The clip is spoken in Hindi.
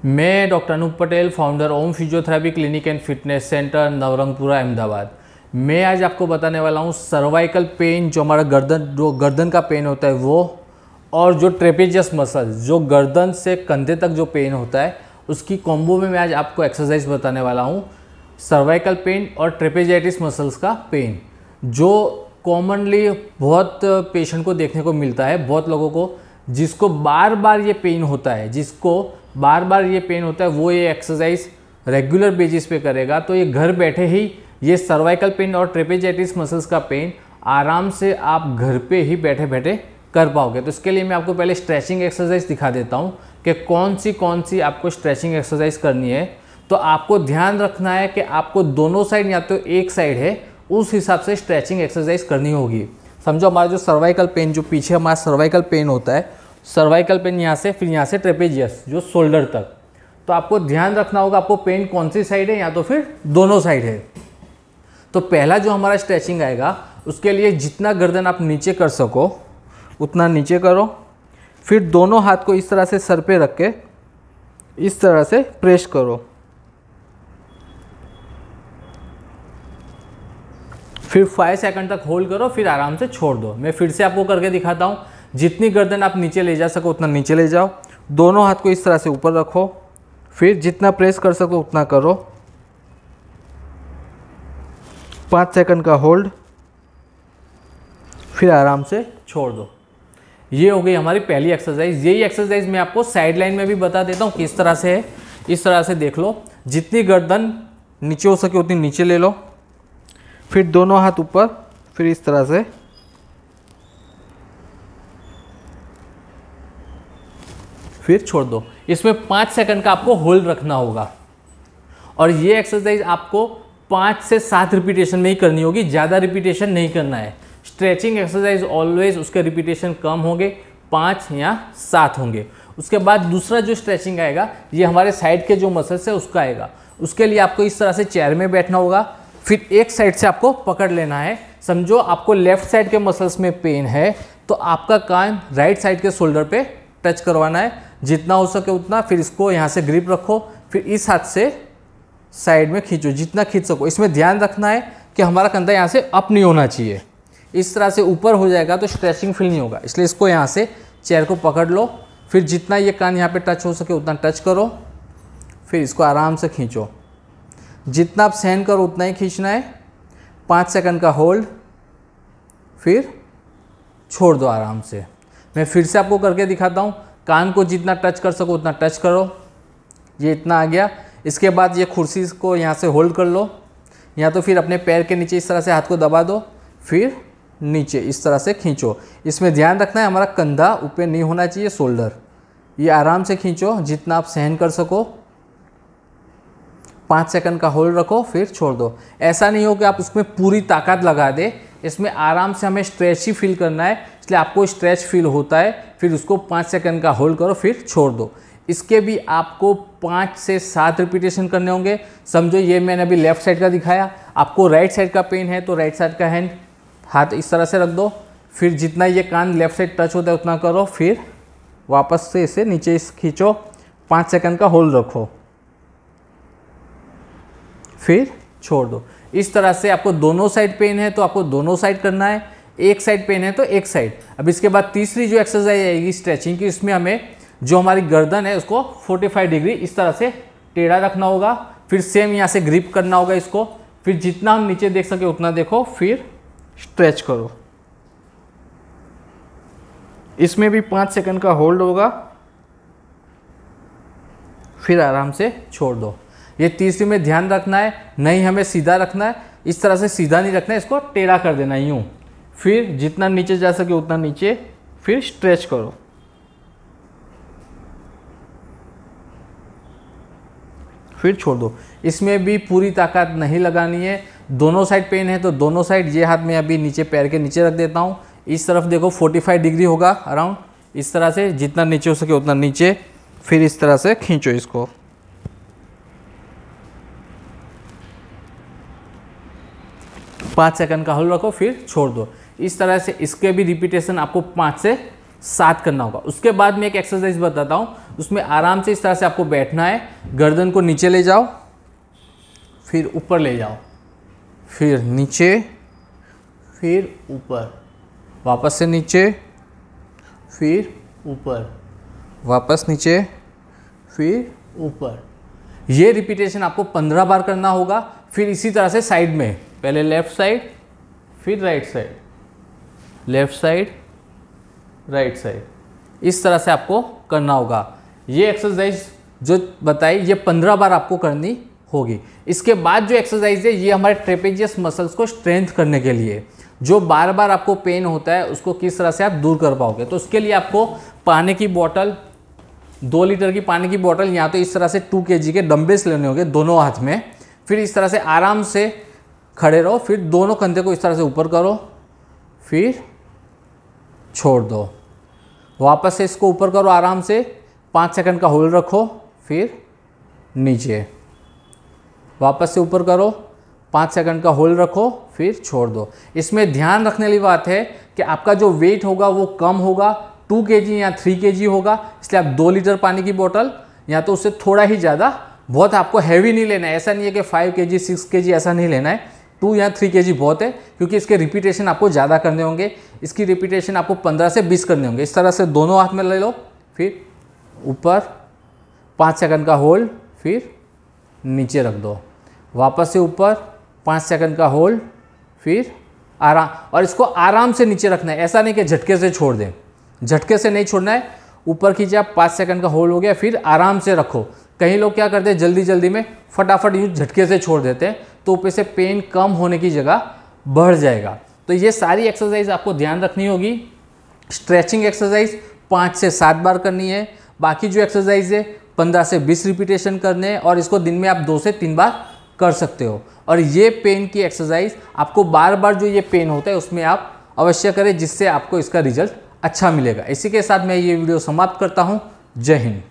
मैं doctor Anup Patel, founder Om physiotherapy clinic and fitness centre, Navrangpura, Ahmedabad. मैं आज आपको बताने वाला हूँ सर्वाइकल पेन, जो हमारा गर्दन का पेन होता है वो, और जो ट्रेपेजियस मसल, जो गर्दन से कंधे तक जो पेन होता है, उसकी कॉम्बो में मैं आज आपको एक्सरसाइज बताने वाला हूँ। सर्वाइकल पेन और ट्रेपेजाइटिस मसल्स का पेन, जो कॉमनली बहुत पेशेंट को देखने को मिलता है, बहुत लोगों को जिसको बार बार ये पेन होता है, वो ये एक्सरसाइज रेगुलर बेसिस पे करेगा तो ये घर बैठे ही ये सर्वाइकल पेन और ट्रेपेजाइटिस मसल्स का पेन आराम से आप घर पे ही बैठे बैठे कर पाओगे। तो इसके लिए मैं आपको पहले स्ट्रेचिंग एक्सरसाइज दिखा देता हूँ कि कौन सी आपको स्ट्रेचिंग एक्सरसाइज करनी है। तो आपको ध्यान रखना है कि आपको दोनों साइड, या तो एक साइड है, उस हिसाब से स्ट्रेचिंग एक्सरसाइज करनी होगी। समझो हमारा जो सर्वाइकल पेन, जो पीछे हमारा सर्वाइकल पेन होता है, सर्वाइकल पेन यहाँ से, फिर यहाँ से ट्रेपेजियस जो शोल्डर तक, तो आपको ध्यान रखना होगा आपको पेन कौन सी साइड है, या तो फिर दोनों साइड है। तो पहला जो हमारा स्ट्रेचिंग आएगा, उसके लिए जितना गर्दन आप नीचे कर सको उतना नीचे करो। फिर दोनों हाथ को इस तरह से सर पे रख के इस तरह से प्रेस करो। फिर 5 सेकंड तक होल्ड करो, फिर आराम से छोड़ दो। मैं फिर से आपको करके दिखाता हूँ। जितनी गर्दन आप नीचे ले जा सको उतना नीचे ले जाओ। दोनों हाथ को इस तरह से ऊपर रखो, फिर जितना प्रेस कर सको उतना करो। 5 सेकंड का होल्ड, फिर आराम से छोड़ दो। ये हो गई हमारी पहली एक्सरसाइज। यही एक्सरसाइज मैं आपको साइड लाइन में भी बता देता हूँ किस तरह से है। इस तरह से देख लो, जितनी गर्दन नीचे हो सके उतनी नीचे ले लो, फिर दोनों हाथ ऊपर, फिर इस तरह से, फिर छोड़ दो। इसमें 5 सेकंड का आपको होल्ड रखना होगा। और ये एक्सरसाइज आपको 5 से 7 रिपीटेशन में ही करनी होगी, ज़्यादा रिपीटेशन नहीं करना है। स्ट्रेचिंग एक्सरसाइज ऑलवेज उसके रिपीटेशन कम होंगे, 5 या 7 होंगे। उसके बाद दूसरा जो स्ट्रेचिंग आएगा, ये हमारे साइड के जो मसल्स है उसका आएगा। उसके लिए आपको इस तरह से चेयर में बैठना होगा, फिर एक साइड से आपको पकड़ लेना है। समझो आपको लेफ्ट साइड के मसल्स में पेन है, तो आपका कान राइट साइड के शोल्डर पे टच करवाना है, जितना हो सके उतना। फिर इसको यहाँ से ग्रिप रखो, फिर इस हाथ से साइड में खींचो, जितना खींच सको। इसमें ध्यान रखना है कि हमारा कंधा यहाँ से अप नहीं होना चाहिए। इस तरह से ऊपर हो जाएगा तो स्ट्रेचिंग फील नहीं होगा, इसलिए इसको यहाँ से चेयर को पकड़ लो। फिर जितना ये कान यहाँ पे टच हो सके उतना टच करो, फिर इसको आराम से खींचो। जितना आप सहन करो उतना ही खींचना है। 5 सेकंड का होल्ड, फिर छोड़ दो आराम से। मैं फिर से आपको करके दिखाता हूँ। कान को जितना टच कर सको उतना टच करो। ये इतना आ गया। इसके बाद ये कुर्सी को यहाँ से होल्ड कर लो, या तो फिर अपने पैर के नीचे इस तरह से हाथ को दबा दो, फिर नीचे इस तरह से खींचो। इसमें ध्यान रखना है हमारा कंधा ऊपर नहीं होना चाहिए, शोल्डर। ये आराम से खींचो जितना आप सहन कर सको। 5 सेकंड का होल्ड रखो, फिर छोड़ दो। ऐसा नहीं हो कि आप उसमें पूरी ताकत लगा दे, इसमें आराम से हमें स्ट्रेच ही फील करना है, इसलिए आपको स्ट्रेच फील होता है। फिर उसको 5 सेकंड का होल्ड करो, फिर छोड़ दो। इसके भी आपको 5 से 7 रिपीटेशन करने होंगे। समझो ये मैंने अभी लेफ्ट साइड का दिखाया, आपको राइट साइड का पेन है तो राइट साइड का हैंड, हाथ इस तरह से रख दो। फिर जितना ये कान लेफ्ट साइड टच होता है उतना करो, फिर वापस से इसे नीचे खींचो। 5 सेकंड का होल्ड रखो, फिर छोड़ दो। इस तरह से आपको दोनों साइड पेन है तो आपको दोनों साइड करना है, एक साइड पेन है तो एक साइड। अब इसके बाद तीसरी जो एक्सरसाइज आएगी स्ट्रेचिंग की, इसमें हमें जो हमारी गर्दन है उसको 45 डिग्री इस तरह से टेढ़ा रखना होगा। फिर सेम यहाँ से ग्रिप करना होगा इसको। फिर जितना हम नीचे देख सके उतना देखो, फिर स्ट्रेच करो। इसमें भी 5 सेकंड का होल्ड होगा, फिर आराम से छोड़ दो। ये तीसरी में ध्यान रखना है, नहीं हमें सीधा रखना है, इस तरह से सीधा नहीं रखना है, इसको टेढ़ा कर देना यूँ। फिर जितना नीचे जा सके उतना नीचे, फिर स्ट्रेच करो, फिर छोड़ दो। इसमें भी पूरी ताकत नहीं लगानी है। दोनों साइड पेन है तो दोनों साइड। ये हाथ में अभी नीचे पैर के नीचे रख देता हूँ, इस तरफ देखो 45 डिग्री होगा अराउंड, इस तरह से जितना नीचे हो सके उतना नीचे, फिर इस तरह से खींचो इसको। पाँच सेकंड का होल्ड रखो, फिर छोड़ दो। इस तरह से इसके भी रिपीटेशन आपको 5 से 7 करना होगा। उसके बाद में एक एक्सरसाइज बताता हूँ, उसमें आराम से इस तरह से आपको बैठना है। गर्दन को नीचे ले जाओ, फिर ऊपर ले जाओ, फिर नीचे, फिर ऊपर, वापस से नीचे, फिर ऊपर, वापस नीचे, फिर ऊपर। ये रिपीटेशन आपको 15 बार करना होगा। फिर इसी तरह से साइड में, पहले लेफ्ट साइड, फिर right side, left side, right side, इस तरह से आपको करना होगा। ये एक्सरसाइज जो बताई ये 15 बार आपको करनी होगी। इसके बाद जो एक्सरसाइज है ये हमारे ट्रेपेजियस मसल्स को स्ट्रेंथ करने के लिए, जो बार बार आपको पेन होता है उसको किस तरह से आप दूर कर पाओगे। तो उसके लिए आपको पानी की बोतल, 2 लीटर की पानी की बोतल, या तो इस तरह से 2 kg के डंबल्स लेने होंगे दोनों हाथ में। फिर इस तरह से आराम से खड़े रहो, फिर दोनों कंधे को इस तरह से ऊपर करो, फिर छोड़ दो, वापस से इसको ऊपर करो आराम से, 5 सेकंड का होल्ड रखो, फिर नीचे, वापस से ऊपर करो, 5 सेकंड का होल्ड रखो, फिर छोड़ दो। इसमें ध्यान रखने वाली बात है कि आपका जो वेट होगा वो कम होगा, 2 kg या 3 kg होगा, इसलिए आप 2 लीटर पानी की बोतल या तो उससे थोड़ा ही ज़्यादा, बहुत आपको हैवी नहीं लेना है। ऐसा नहीं है कि 5 kg 6 kg ऐसा नहीं लेना है, 2 या 3 kg बहुत है, क्योंकि इसके रिपीटेशन आपको ज़्यादा करने होंगे। इसकी रिपीटेशन आपको 15 से 20 करने होंगे। इस तरह से दोनों हाथ में ले लो, फिर ऊपर, 5 सेकंड का होल्ड, फिर नीचे रख दो, वापस से ऊपर, 5 सेकंड का होल्ड, फिर आराम, और इसको आराम से नीचे रखना है। ऐसा नहीं कि झटके से छोड़ दें, झटके से नहीं छोड़ना है। ऊपर खींचा, 5 सेकंड का होल्ड हो गया, फिर आराम से रखो। कई लोग क्या करते हैं, जल्दी जल्दी में फटाफट यूँ झटके से छोड़ देते हैं, तो ऊपर से पेन कम होने की जगह बढ़ जाएगा। तो ये सारी एक्सरसाइज आपको ध्यान रखनी होगी। स्ट्रेचिंग एक्सरसाइज 5 से 7 बार करनी है। बाकी जो एक्सरसाइज है 15 से 20 रिपीटेशन करने हैं, और इसको दिन में आप 2 से 3 बार कर सकते हो। और ये पेन की एक्सरसाइज आपको बार बार जो ये पेन होता है उसमें आप अवश्य करें, जिससे आपको इसका रिजल्ट अच्छा मिलेगा। इसी के साथ मैं ये वीडियो समाप्त करता हूँ। जय हिंद।